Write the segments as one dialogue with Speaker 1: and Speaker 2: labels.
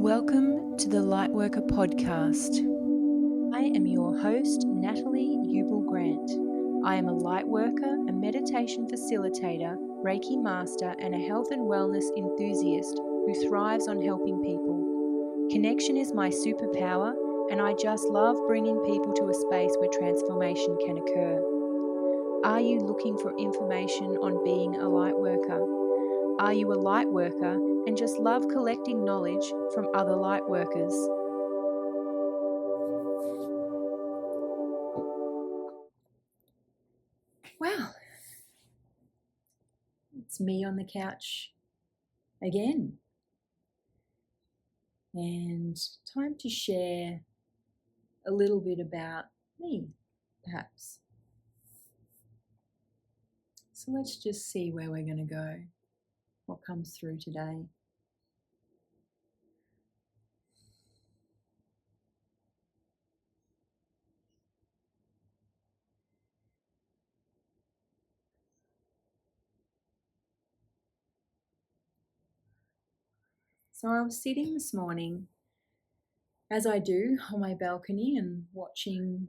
Speaker 1: Welcome to the Lightworker podcast. I am your host, Natalie Ubl Grant. I am a lightworker, a meditation facilitator, Reiki master, and a health and wellness enthusiast who thrives on helping people. Connection is my superpower, and I just love bringing people to a space where transformation can occur. Are you looking for information on being a lightworker? Are you a lightworker and just love collecting knowledge from other lightworkers? Wow, it's me on the couch again. And time to share a little bit about me, perhaps. So let's just see where we're going to go, what comes through today. So I was sitting this morning, as I do, on my balcony and watching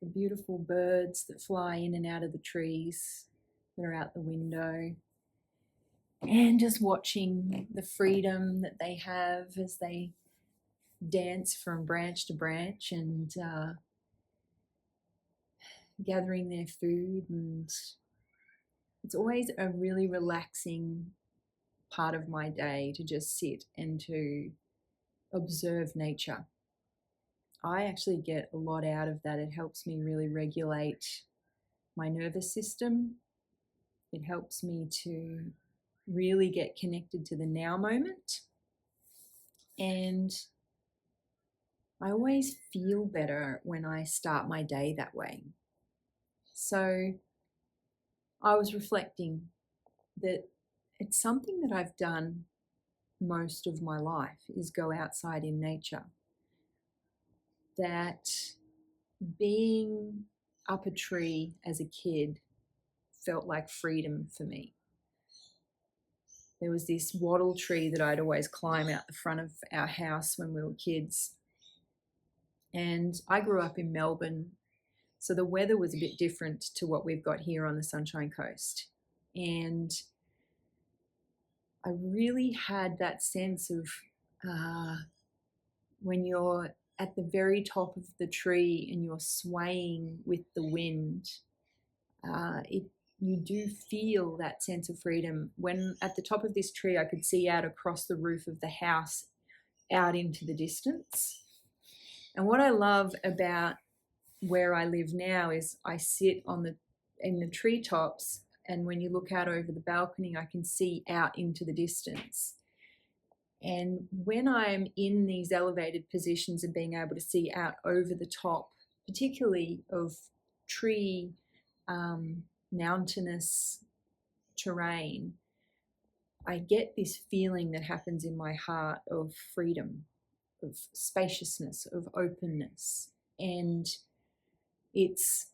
Speaker 1: the beautiful birds that fly in and out of the trees that are out the window, and just watching the freedom that they have as they dance from branch to branch and gathering their food. And it's always a really relaxing part of my day to just sit and to observe nature. I actually get a lot out of that. It helps me really regulate my nervous system. It helps me to really get connected to the now moment. And I always feel better when I start my day that way. So I was reflecting that it's something that I've done most of my life, is go outside in nature. That being up a tree as a kid felt like freedom for me. There was this wattle tree that I'd always climb out the front of our house when we were kids. And I grew up in Melbourne, so the weather was a bit different to what we've got here on the Sunshine Coast. And I really had that sense of when you're at the very top of the tree and you're swaying with the wind, you do feel that sense of freedom. When at the top of this tree, I could see out across the roof of the house out into the distance. And what I love about where I live now is I sit in the treetops, and when you look out over the balcony, I can see out into the distance. And when I'm in these elevated positions and being able to see out over the top, particularly of tree, mountainous terrain, I get this feeling that happens in my heart of freedom, of spaciousness, of openness. And it's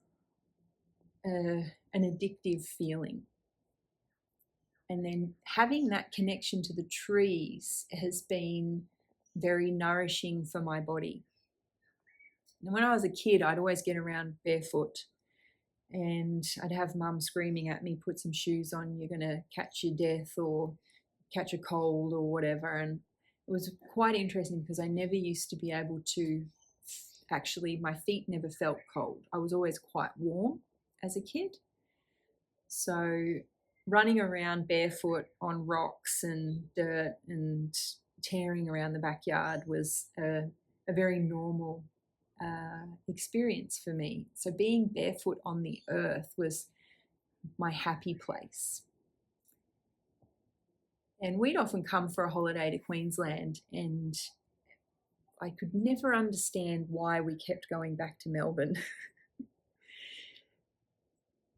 Speaker 1: an addictive feeling. And then having that connection to the trees has been very nourishing for my body. And when I was a kid, I'd always get around barefoot, and I'd have mum screaming at me, put some shoes on, you're going to catch your death or catch a cold or whatever. And it was quite interesting because I never used to be able to, actually, my feet never felt cold. I was always quite warm as a kid. So running around barefoot on rocks and dirt and tearing around the backyard was a very normal experience for me. So being barefoot on the earth was my happy place. And we'd often come for a holiday to Queensland, and I could never understand why we kept going back to Melbourne.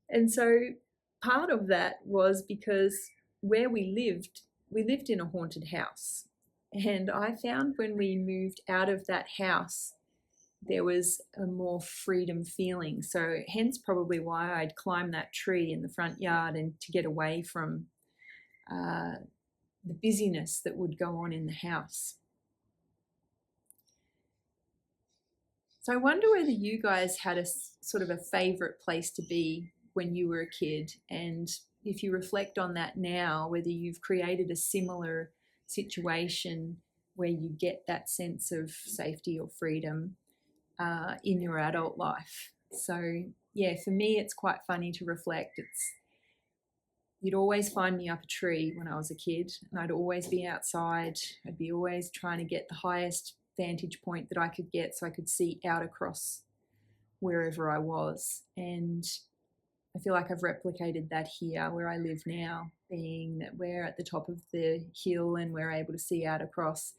Speaker 1: And so part of that was because where we lived in a haunted house. And I found when we moved out of that house, there was a more freedom feeling. So hence probably why I'd climb that tree in the front yard and to get away from the busyness that would go on in the house. So I wonder whether you guys had a sort of a favorite place to be when you were a kid, and if you reflect on that now, whether you've created a similar situation where you get that sense of safety or freedom in your adult life. So yeah, for me, it's quite funny to reflect. You'd always find me up a tree when I was a kid, and I'd always be outside. I'd be always trying to get the highest vantage point that I could get so I could see out across wherever I was. And I feel like I've replicated that here where I live now, being that we're at the top of the hill and we're able to see out across.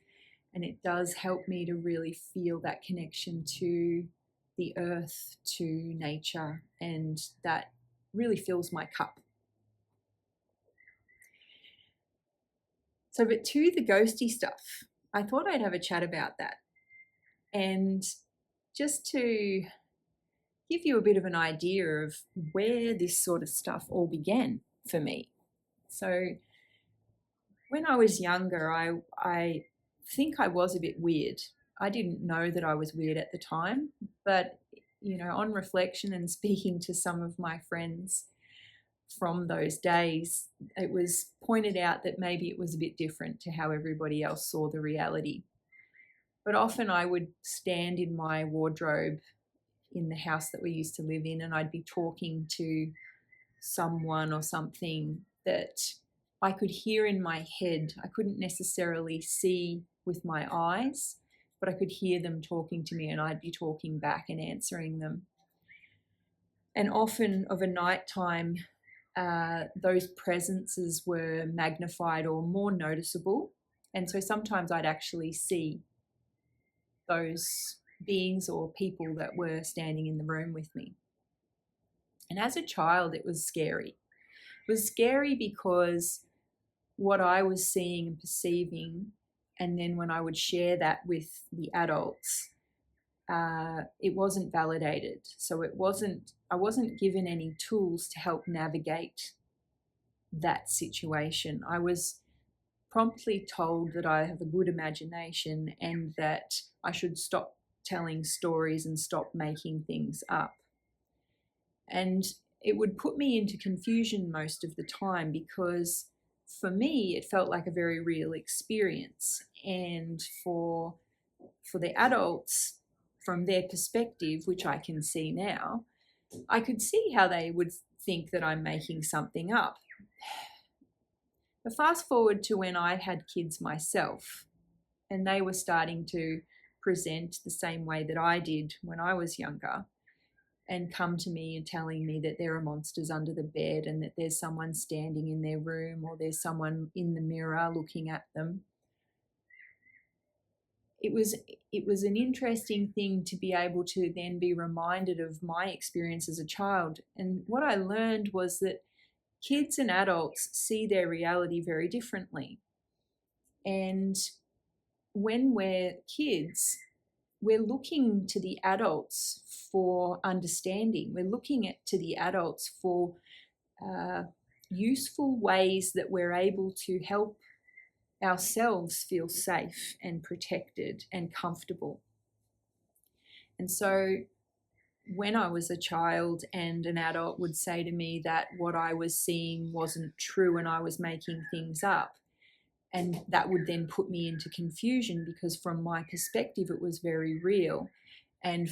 Speaker 1: And it does help me to really feel that connection to the earth, to nature, and that really fills my cup. So, but to the ghosty stuff, I thought I'd have a chat about that. And just to give you a bit of an idea of where this sort of stuff all began for me. So when I was younger, I think I was a bit weird. I didn't know that I was weird at the time, but on reflection and speaking to some of my friends from those days, it was pointed out that maybe it was a bit different to how everybody else saw the reality. But often I would stand in my wardrobe in the house that we used to live in, and I'd be talking to someone or something that I could hear in my head. I couldn't necessarily see with my eyes, but I could hear them talking to me, and I'd be talking back and answering them. And often of a night time, those presences were magnified or more noticeable. And so sometimes I'd actually see those beings or people that were standing in the room with me. And as a child, it was scary. It was scary because what I was seeing and perceiving, and then when I would share that with the adults, it wasn't validated. So I wasn't given any tools to help navigate that situation. I was promptly told that I have a good imagination and that I should stop telling stories and stop making things up. And it would put me into confusion most of the time, because for me it felt like a very real experience, and for the adults, from their perspective, which I can see now, I could see how they would think that I'm making something up. But fast forward to when I had kids myself, and they were starting to present the same way that I did when I was younger, and come to me and telling me that there are monsters under the bed, and that there's someone standing in their room, or there's someone in the mirror looking at them. It was an interesting thing to be able to then be reminded of my experience as a child. And what I learned was that kids and adults see their reality very differently. And when we're kids, we're looking to the adults for understanding. We're looking to the adults for useful ways that we're able to help ourselves feel safe and protected and comfortable. And so when I was a child and an adult would say to me that what I was seeing wasn't true and I was making things up, and that would then put me into confusion, because from my perspective it was very real, and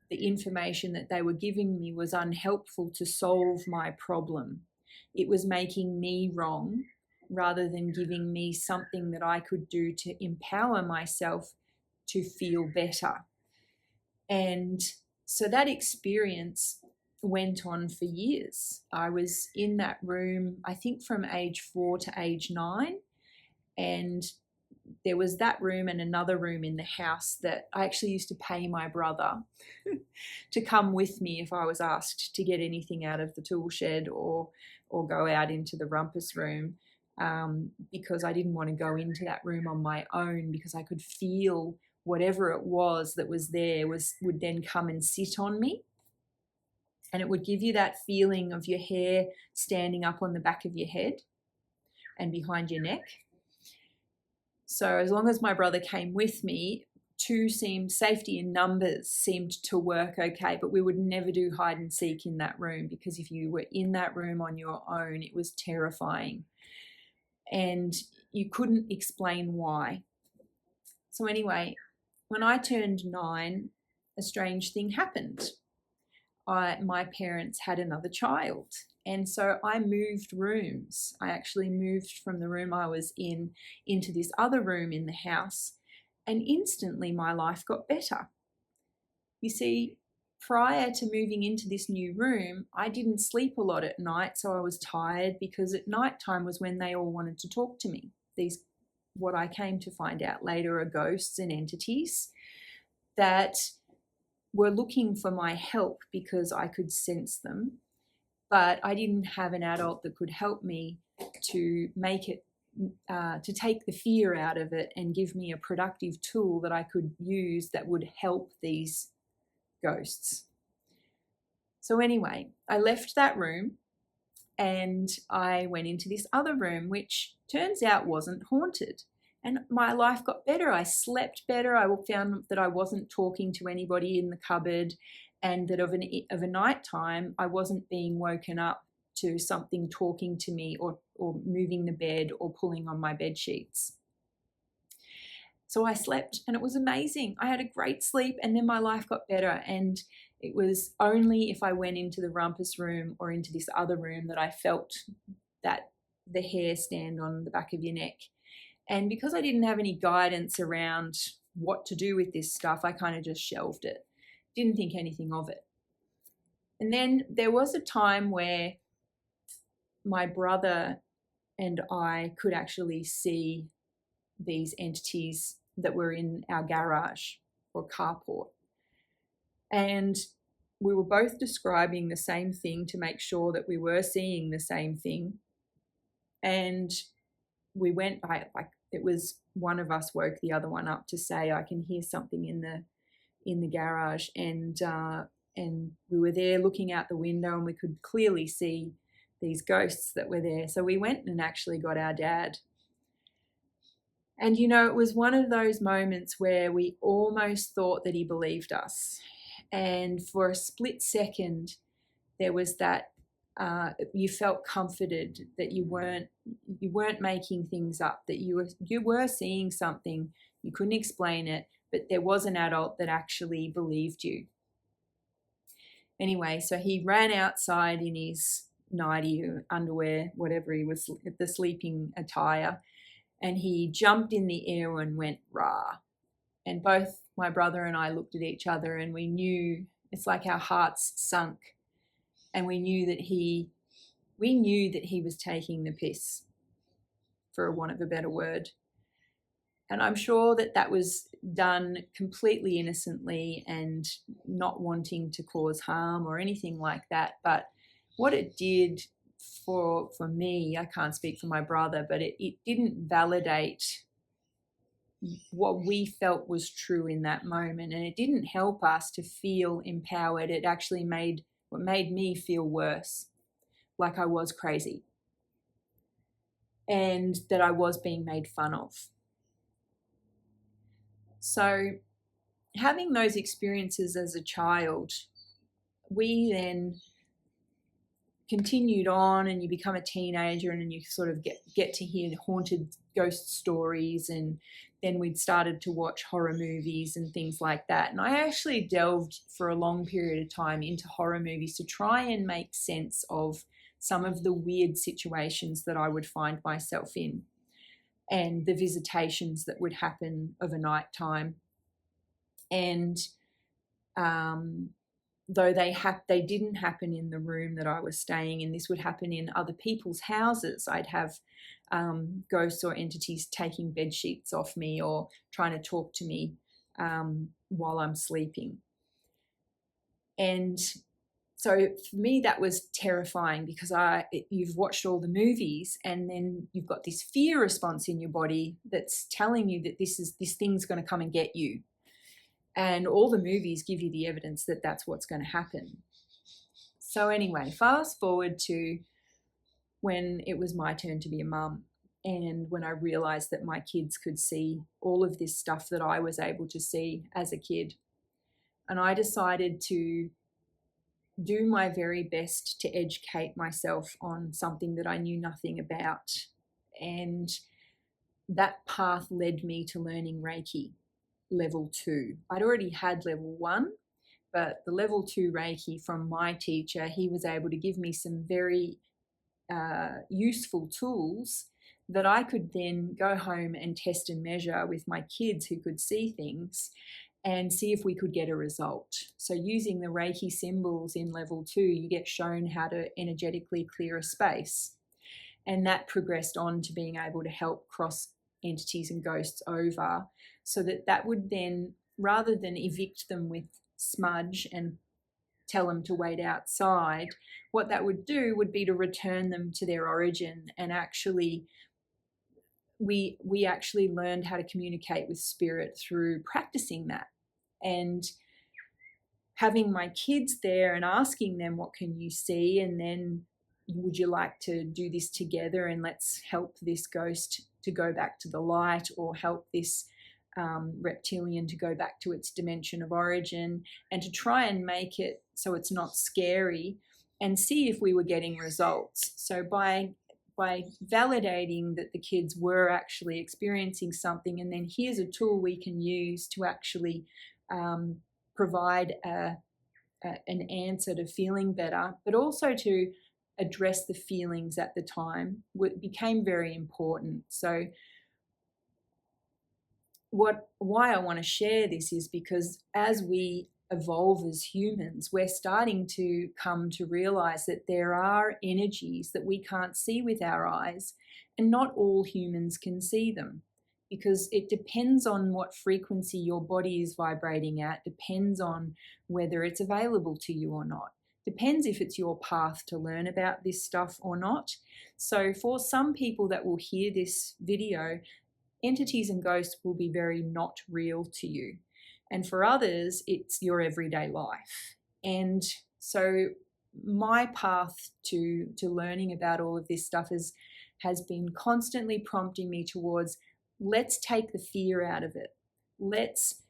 Speaker 1: the information that they were giving me was unhelpful to solve my problem. It was making me wrong rather than giving me something that I could do to empower myself to feel better. And so that experience went on for years. I was in that room, I think from age 4 to age 9, and there was that room and another room in the house that I actually used to pay my brother to come with me if I was asked to get anything out of the tool shed or go out into the rumpus room, because I didn't want to go into that room on my own, because I could feel whatever it was that was there would then come and sit on me. And it would give you that feeling of your hair standing up on the back of your head and behind your neck. So as long as my brother came with me safety in numbers seemed to work okay, but we would never do hide and seek in that room, because if you were in that room on your own, it was terrifying. And you couldn't explain why. So anyway, when I turned 9, a strange thing happened. My parents had another child, and so I moved rooms. I actually moved from the room I was in into this other room in the house, and instantly my life got better. You see, prior to moving into this new room, I didn't sleep a lot at night, so I was tired, because at night time was when they all wanted to talk to me. These, what I came to find out later, are ghosts and entities that were looking for my help because I could sense them, but I didn't have an adult that could help me to make it, to take the fear out of it and give me a productive tool that I could use that would help these ghosts. So anyway, I left that room and I went into this other room, which turns out wasn't haunted. And my life got better. I slept better. I found that I wasn't talking to anybody in the cupboard, and that of a night time, I wasn't being woken up to something talking to me, or moving the bed, or pulling on my bed sheets. So I slept, and it was amazing. I had a great sleep, and then my life got better. And it was only if I went into the rumpus room or into this other room that I felt that the hair stand on the back of your neck. And because I didn't have any guidance around what to do with this stuff, I kind of just shelved it. Didn't think anything of it. And then there was a time where my brother and I could actually see these entities that were in our garage or carport. And we were both describing the same thing to make sure that we were seeing the same thing. And we went, it was one of us woke the other one up to say, I can hear something in the garage. And we were there looking out the window, and we could clearly see these ghosts that were there. So we went and actually got our dad. And, you know, it was one of those moments where we almost thought that he believed us. And for a split second, there was that, you felt comforted that you weren't making things up, that you were seeing something. You couldn't explain it, but there was an adult that actually believed you. Anyway, so he ran outside in his nightie or underwear, whatever he was, the sleeping attire, and he jumped in the air and went rah. And both my brother and I looked at each other, and we knew, it's like our hearts sunk. And we knew that he was taking the piss, for want of a better word. And I'm sure that was done completely innocently and not wanting to cause harm or anything like that. But what it did for me, I can't speak for my brother, but it didn't validate what we felt was true in that moment. And it didn't help us to feel empowered. It actually made me feel worse, like I was crazy and that I was being made fun of. So having those experiences as a child, we then continued on, and you become a teenager, and then you sort of get to hear haunted ghost stories, and then we'd started to watch horror movies and things like that. And I actually delved for a long period of time into horror movies to try and make sense of some of the weird situations that I would find myself in, and the visitations that would happen of a night time. And though they didn't happen in the room that I was staying in, this would happen in other people's houses. I'd have ghosts or entities taking bed sheets off me or trying to talk to me while I'm sleeping. And so for me, that was terrifying, because you've watched all the movies, and then you've got this fear response in your body that's telling you that this thing's going to come and get you. And all the movies give you the evidence that that's what's going to happen. So anyway, fast forward to when it was my turn to be a mum. and when I realized that my kids could see all of this stuff that I was able to see as a kid. And I decided to do my very best to educate myself on something that I knew nothing about. And that path led me to learning Reiki level 2. I'd already had level 1, but the level 2 Reiki from my teacher, he was able to give me some very useful tools that I could then go home and test and measure with my kids who could see things and see if we could get a result. So using the Reiki symbols in level 2, you get shown how to energetically clear a space. And that progressed on to being able to help cross entities and ghosts over, so that would then, rather than evict them with smudge and tell them to wait outside, what that would do would be to return them to their origin. And actually we actually learned how to communicate with spirit through practicing that, and having my kids there and asking them, what can you see, and then would you like to do this together, and let's help this ghost to go back to the light, or help this reptilian to go back to its dimension of origin, and to try and make it so it's not scary, and see if we were getting results. So by validating that the kids were actually experiencing something, and then here's a tool we can use to actually provide an answer to feeling better, but also to address the feelings at the time, became very important. So why I want to share this is because as we evolve as humans, we're starting to come to realize that there are energies that we can't see with our eyes, and not all humans can see them, because it depends on what frequency your body is vibrating at, depends on whether it's available to you or not, depends if it's your path to learn about this stuff or not. So for some people that will hear this video, entities and ghosts will be very not real to you. And for others, it's your everyday life. And so my path to learning about all of this stuff has been constantly prompting me towards, let's take the fear out of it. Let's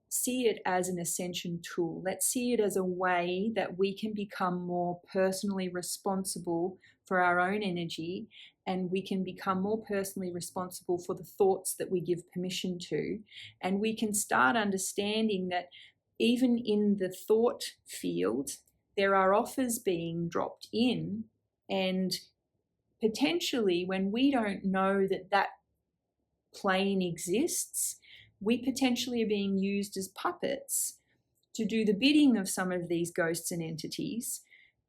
Speaker 1: see it as an ascension tool. Let's see it as a way that we can become more personally responsible for our own energy, and we can become more personally responsible for the thoughts that we give permission to. And we can start understanding that even in the thought field, there are offers being dropped in, and potentially when we don't know that that plane exists, we potentially are being used as puppets to do the bidding of some of these ghosts and entities,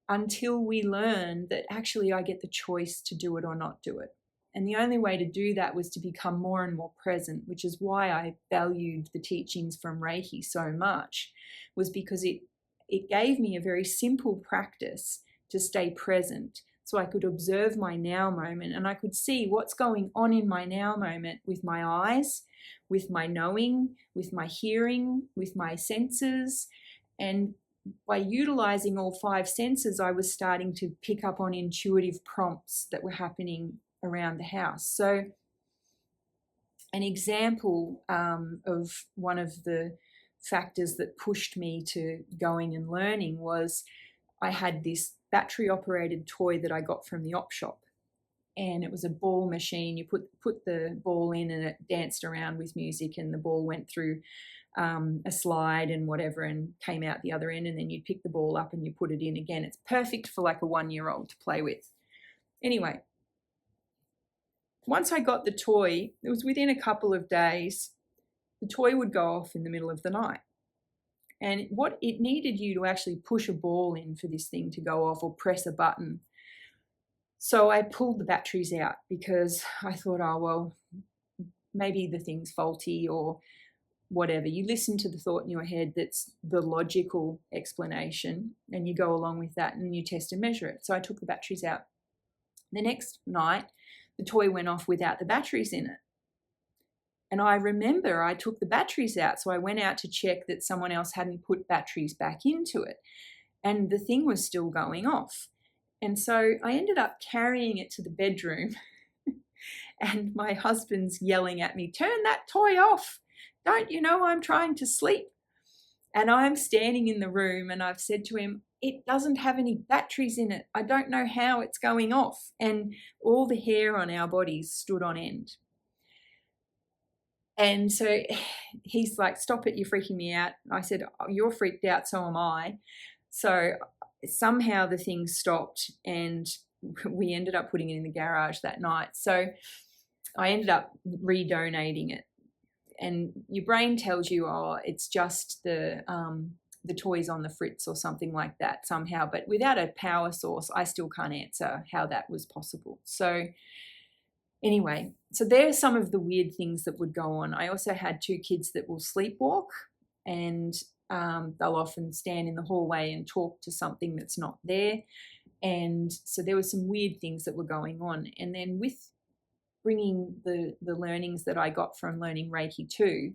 Speaker 1: until we learn that actually I get the choice to do it or not do it. And the only way to do that was to become more and more present, which is why I valued the teachings from Reiki so much, was because it gave me a very simple practice to stay present, so I could observe my now moment, and I could see what's going on in my now moment with my eyes, with my knowing, with my hearing, with my senses. And by utilizing all 5 senses, I was starting to pick up on intuitive prompts that were happening around the house. So an example of one of the factors that pushed me to going and learning was, I had this battery operated toy that I got from the op shop, and it was a ball machine. You put the ball in and it danced around with music, and the ball went through a slide and whatever and came out the other end, and then you'd pick the ball up and you put it in again. It's perfect for like a 1-year-old to play with. Anyway, once I got the toy, it was within a couple of days, the toy would go off in the middle of the night. And what it needed you to actually push a ball in for this thing to go off, or press a button. So I pulled the batteries out because I thought, oh, well, maybe the thing's faulty or whatever. You listen to the thought in your head that's the logical explanation, and you go along with that and you test and measure it. So I took the batteries out. The next night, the toy went off without the batteries in it. And I remember I took the batteries out, so I went out to check that someone else hadn't put batteries back into it. And the thing was still going off. And so I ended up carrying it to the bedroom And my husband's yelling at me, turn that toy off. Don't you know I'm trying to sleep? And I'm standing in the room and I've said to him, it doesn't have any batteries in it. I don't know how it's going off. And all the hair on our bodies stood on end. And so he's like, stop it, you're freaking me out. I said, oh, you're freaked out, so am I. So somehow the thing stopped and we ended up putting it in the garage that night. So I ended up redonating it. And your brain tells you, oh, it's just the toys on the fritz or something like that somehow. But without a power source, I still can't answer how that was possible. So anyway, so there are some of the weird things that would go on. I also had 2 kids that will sleepwalk, and they'll often stand in the hallway and talk to something that's not there. And so there were some weird things that were going on. And then with bringing the learnings that I got from learning Reiki too,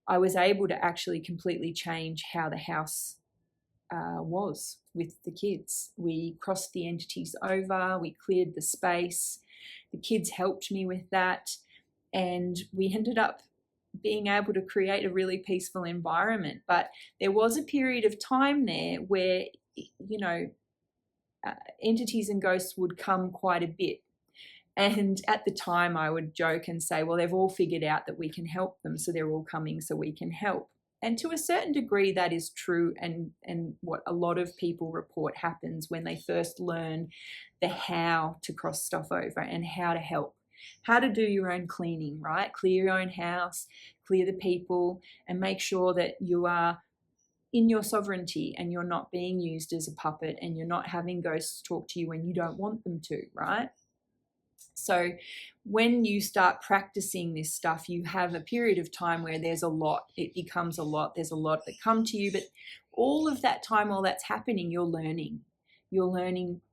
Speaker 1: I was able to actually completely change how the house was with the kids. We crossed the entities over, we cleared the space. The kids helped me with that, and we ended up being able to create a really peaceful environment. But there was a period of time there where, you know, entities and ghosts would come quite a bit. And at the time I would joke and say, well, they've all figured out that we can help them, so they're all coming so we can help. And to a certain degree that is true, and what a lot of people report happens when they first learn the how to cross stuff over and how to help, how to do your own cleaning, right? Clear your own house, clear the people, and make sure that you are in your sovereignty and you're not being used as a puppet and you're not having ghosts talk to you when you don't want them to, right? So when you start practicing this stuff, you have a period of time where there's a lot, it becomes a lot, there's a lot that come to you, but all of that time, while that's happening, you're learning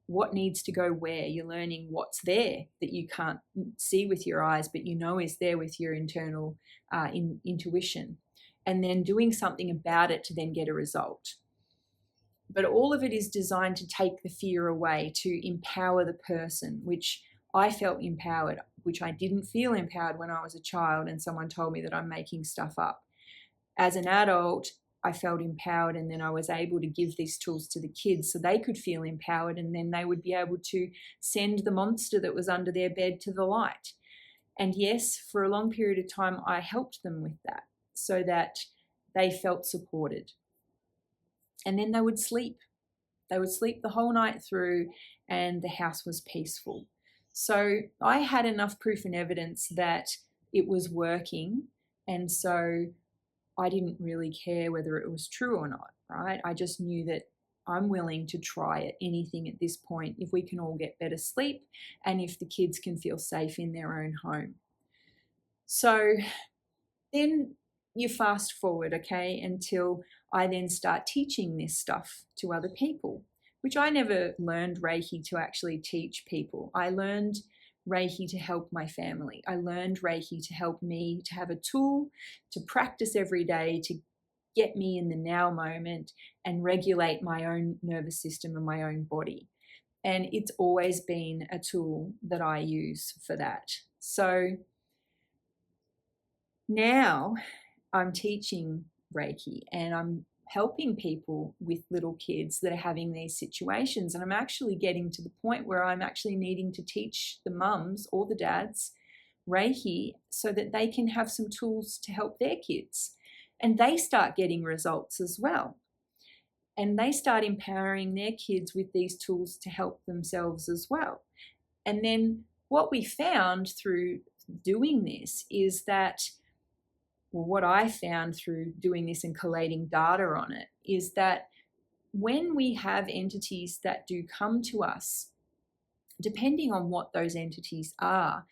Speaker 1: what needs to go where, you're learning what's there that you can't see with your eyes, but you know is there with your internal intuition, and then doing something about it to then get a result. But all of it is designed to take the fear away, to empower the person, which I felt empowered, which I didn't feel empowered when I was a child and someone told me that I'm making stuff up. As an adult, I felt empowered, and then I was able to give these tools to the kids so they could feel empowered, and then they would be able to send the monster that was under their bed to the light. And yes, for a long period of time, I helped them with that so that they felt supported. And then they would sleep. They would sleep the whole night through, and the house was peaceful. So I had enough proof and evidence that it was working, and so I didn't really care whether it was true or not, right? I just knew that I'm willing to try anything at this point if we can all get better sleep and if the kids can feel safe in their own home. So then you fast forward, okay, until I then start teaching this stuff to other people, which I never learned Reiki to actually teach people. I learned Reiki to help my family. I learned Reiki to help me to have a tool to practice every day to get me in the now moment and regulate my own nervous system and my own body. And it's always been a tool that I use for that. So now I'm teaching Reiki and I'm helping people with little kids that are having these situations. And I'm actually getting to the point where I'm actually needing to teach the mums or the dads Reiki so that they can have some tools to help their kids. And they start getting results as well. And they start empowering their kids with these tools to help themselves as well. And then what we found through doing this is that, well, what I found through doing this and collating data on it is that when we have entities that do come to us, depending on what those entities are,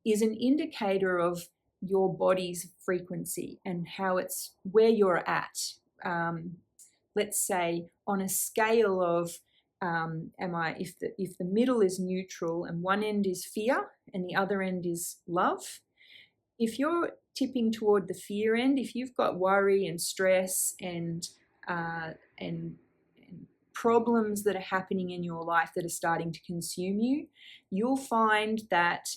Speaker 1: is an indicator of your body's frequency and how it's where you're at. Let's say on a scale of if the middle is neutral and one end is fear and the other end is love, if you're tipping toward the fear end, if you've got worry and stress and problems that are happening in your life that are starting to consume you, you'll find that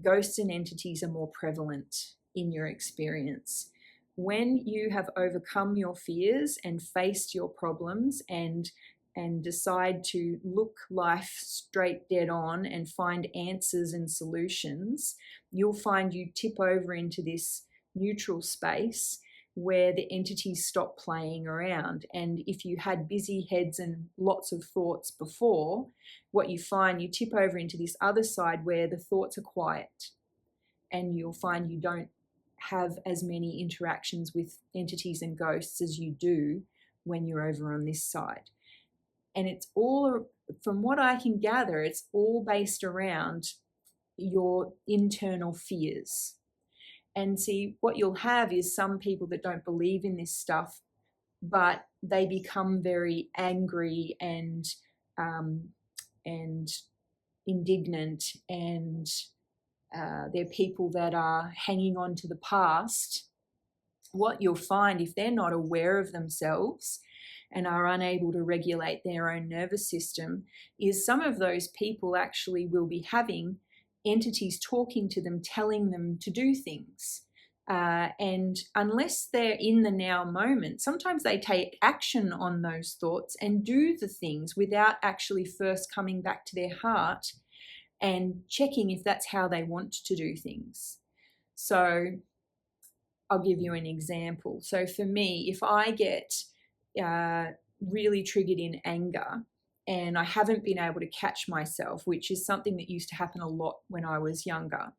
Speaker 1: ghosts and entities are more prevalent in your experience. When you have overcome your fears and faced your problems and decide to look life straight dead on and find answers and solutions, you'll find you tip over into this neutral space where the entities stop playing around. And if you had busy heads and lots of thoughts before, what you find, you tip over into this other side where the thoughts are quiet, and you'll find you don't have as many interactions with entities and ghosts as you do when you're over on this side. And it's all, from what I can gather, it's all based around your internal fears. And see, what you'll have is some people that don't believe in this stuff, but they become very angry and indignant, and they're people that are hanging on to the past. What you'll find, if they're not aware of themselves and are unable to regulate their own nervous system, is some of those people actually will be having entities talking to them, telling them to do things. And unless they're in the now moment, sometimes they take action on those thoughts and do the things without actually first coming back to their heart and checking if that's how they want to do things. So I'll give you an example. So for me, if I get really triggered in anger and I haven't been able to catch myself, which is something that used to happen a lot when I was younger,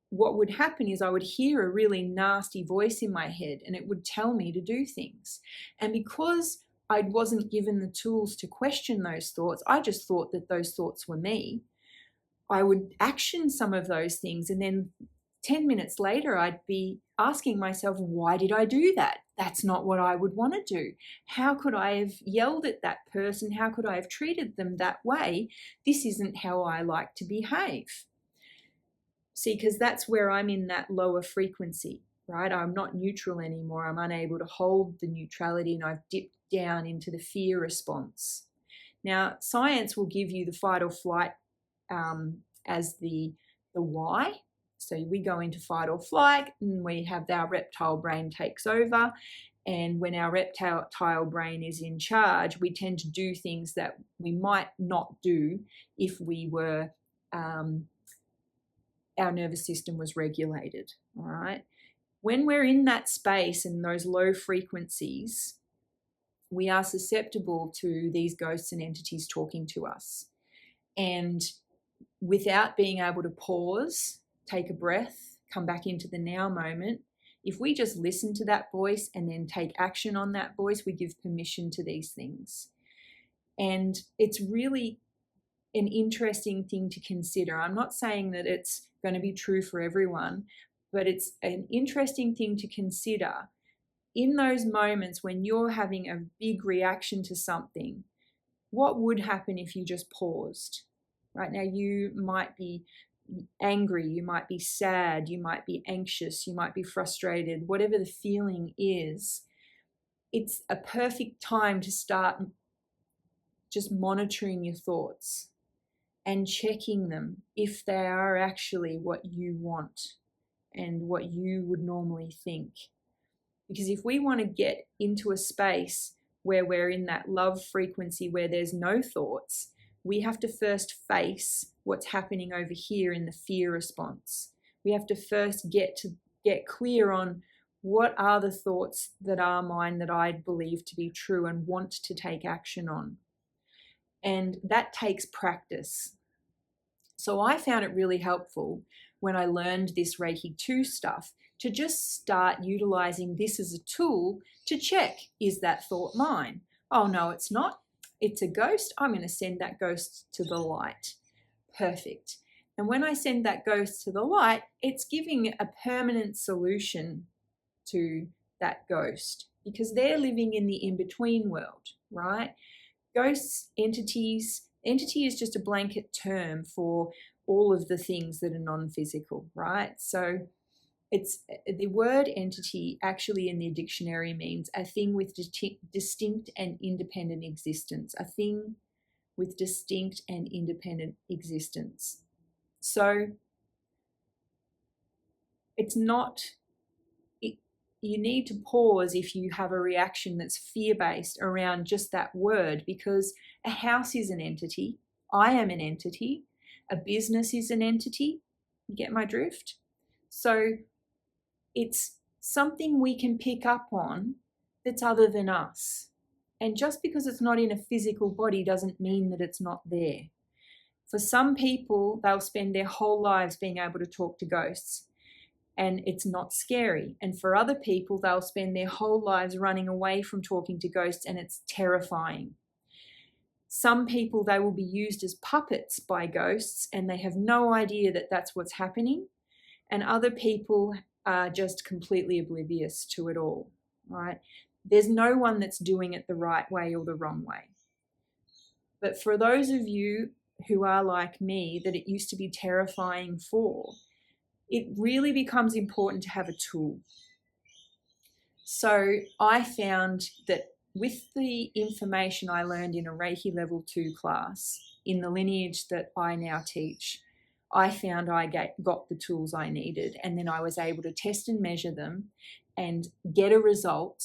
Speaker 1: what would happen is I would hear a really nasty voice in my head and it would tell me to do things. And because I wasn't given the tools to question those thoughts, I just thought that those thoughts were me. I would action some of those things, and then 10 minutes later, I'd be asking myself, why did I do that? That's not what I would want to do. How could I have yelled at that person? How could I have treated them that way? This isn't how I like to behave. See, because that's where I'm in that lower frequency, right? I'm not neutral anymore. I'm unable to hold the neutrality, and I've dipped down into the fear response. Now, science will give you the fight or flight as the why. So we go into fight or flight, and we have our reptile brain takes over. And when our reptile brain is in charge, we tend to do things that we might not do if we were, our nervous system was regulated, all right? When we're in that space and those low frequencies, we are susceptible to these ghosts and entities talking to us. And without being able to pause, take a breath, come back into the now moment, if we just listen to that voice and then take action on that voice, we give permission to these things. And it's really an interesting thing to consider. I'm not saying that it's going to be true for everyone, but it's an interesting thing to consider in those moments when you're having a big reaction to something. What would happen if you just paused? Right now, you might be angry, you might be sad, you might be anxious, you might be frustrated, whatever the feeling is. It's a perfect time to start just monitoring your thoughts and checking them if they are actually what you want and what you would normally think. Because if we want to get into a space where we're in that love frequency where there's no thoughts, we have to first face what's happening over here in the fear response. We have to first get clear on what are the thoughts that are mine that I believe to be true and want to take action on. And that takes practice. So I found it really helpful when I learned this Reiki 2 stuff to just start utilizing this as a tool to check, is that thought mine? Oh, no, it's not. It's a ghost. I'm going to send that ghost to the light. Perfect. And when I send that ghost to the light, it's giving a permanent solution to that ghost because they're living in the in-between world, right? Ghosts, entities, entity is just a blanket term for all of the things that are non-physical, right? So it's the word entity actually in the dictionary means a thing with distinct and independent existence, a thing with distinct and independent existence. So It's not, you need to pause if you have a reaction that's fear-based around just that word, because a house is an entity. I am an entity. A business is an entity. You get my drift? So it's something we can pick up on that's other than us. And just because it's not in a physical body doesn't mean that it's not there. For some people, they'll spend their whole lives being able to talk to ghosts, and it's not scary. And for other people, they'll spend their whole lives running away from talking to ghosts, and it's terrifying. Some people, they will be used as puppets by ghosts, and they have no idea that that's what's happening. And other people are just completely oblivious to it all, right? There's no one that's doing it the right way or the wrong way. But for those of you who are like me, that it used to be terrifying for, it really becomes important to have a tool. So I found that with the information I learned in a Reiki level 2 class, in the lineage that I now teach, I found I got the tools I needed, and then I was able to test and measure them and get a result.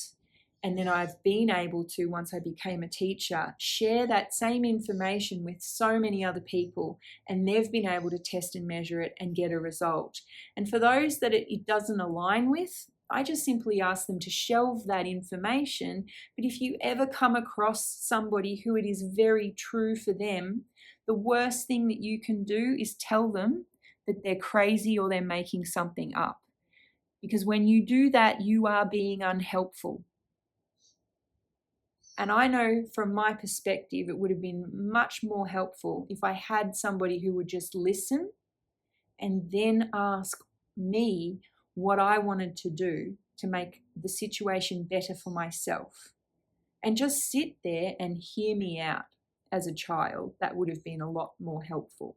Speaker 1: And then I've been able to, once I became a teacher, share that same information with so many other people, and they've been able to test and measure it and get a result. And for those that it doesn't align with, I just simply ask them to shelve that information. But if you ever come across somebody who it is very true for them, the worst thing that you can do is tell them that they're crazy or they're making something up. Because when you do that, you are being unhelpful. And I know from my perspective, it would have been much more helpful if I had somebody who would just listen and then ask me what I wanted to do to make the situation better for myself. And just sit there and hear me out as a child. That would have been a lot more helpful.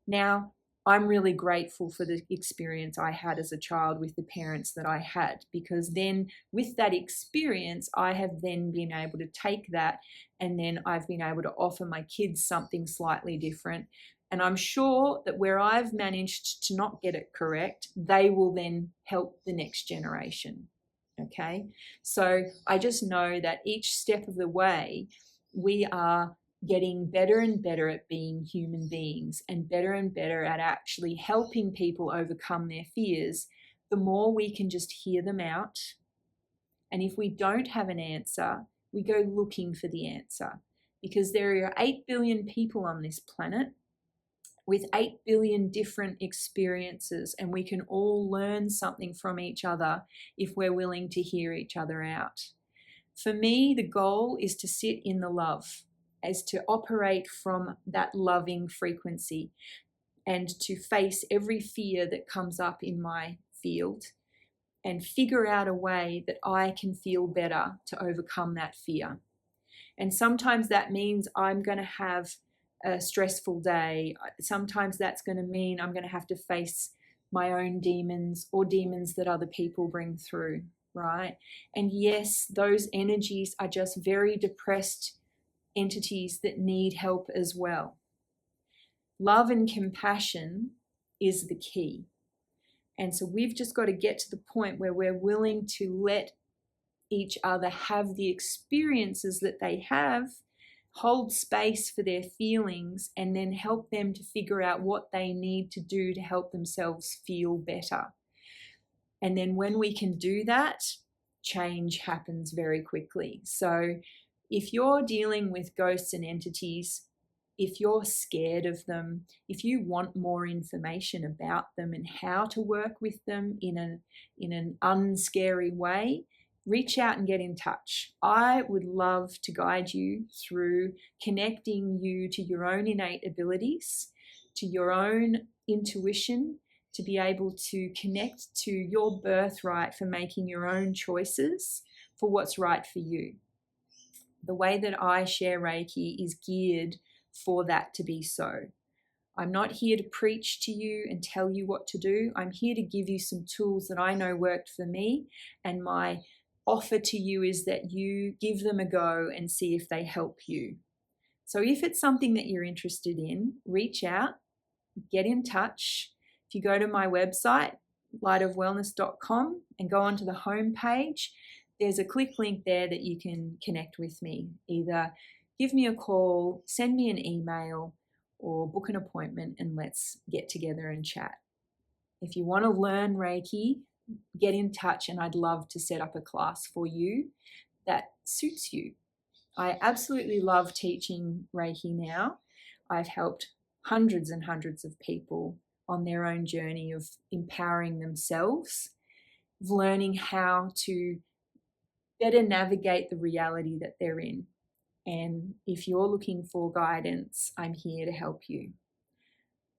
Speaker 1: Now, I'm really grateful for the experience I had as a child with the parents that I had, because then with that experience, I have then been able to take that, and then I've been able to offer my kids something slightly different. And I'm sure that where I've managed to not get it correct, they will then help the next generation. Okay? So I just know that each step of the way, we are getting better and better at being human beings, and better at actually helping people overcome their fears. The more we can just hear them out. And if we don't have an answer, we go looking for the answer. Because there are 8 billion people on this planet with 8 billion different experiences, and we can all learn something from each other if we're willing to hear each other out. For me, the goal is to sit in the love, as to operate from that loving frequency, and to face every fear that comes up in my field and figure out a way that I can feel better to overcome that fear. And sometimes that means I'm going to have a stressful day. Sometimes that's going to mean I'm going to have to face my own demons or demons that other people bring through, right? And yes, those energies are just very depressed entities that need help as well. Love and compassion is the key. And so we've just got to get to the point where we're willing to let each other have the experiences that they have, hold space for their feelings, and then help them to figure out what they need to do to help themselves feel better. And then when we can do that, change happens very quickly. So if you're dealing with ghosts and entities, if you're scared of them, if you want more information about them and how to work with them in an unscary way, reach out and get in touch. I would love to guide you through connecting you to your own innate abilities, to your own intuition, to be able to connect to your birthright for making your own choices for what's right for you. The way that I share Reiki is geared for that to be so. I'm not here to preach to you and tell you what to do. I'm here to give you some tools that I know worked for me, and my offer to you is that you give them a go and see if they help you. So if it's something that you're interested in, reach out, get in touch. If you go to my website, lightofwellness.com, and go onto the home page. There's a click link there that you can connect with me. Either give me a call, send me an email, or book an appointment and let's get together and chat. If you want to learn Reiki, get in touch and I'd love to set up a class for you that suits you. I absolutely love teaching Reiki now. I've helped hundreds and hundreds of people on their own journey of empowering themselves, of learning how to better navigate the reality that they're in. And if you're looking for guidance, I'm here to help you.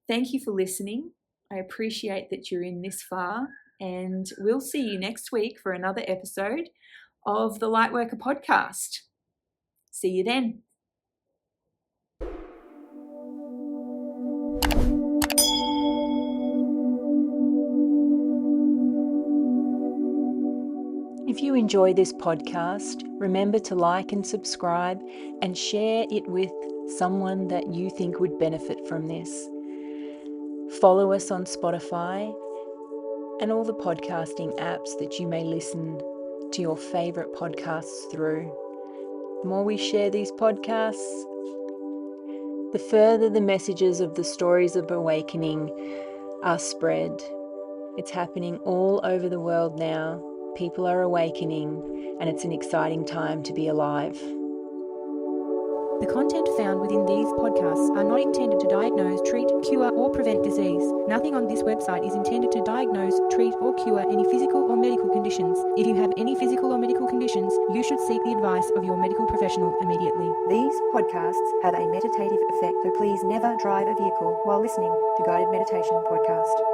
Speaker 1: Thank you for listening. I appreciate that you're in this far, and we'll see you next week for another episode of the Lightworker podcast. See you then. If you enjoy this podcast, remember to like and subscribe and share it with someone that you think would benefit from this. Follow us on Spotify and all the podcasting apps that you may listen to your favorite podcasts through. The more we share these podcasts, the further the messages of the stories of awakening are spread. It's happening all over the world now. People are awakening, and it's an exciting time to be alive.
Speaker 2: The content found within these podcasts are not intended to diagnose, treat, cure, or prevent disease. Nothing on this website is intended to diagnose, treat, or cure any physical or medical conditions. If you have any physical or medical conditions, you should seek the advice of your medical professional immediately. These podcasts have a meditative effect, so please never drive a vehicle while listening to Guided Meditation Podcast.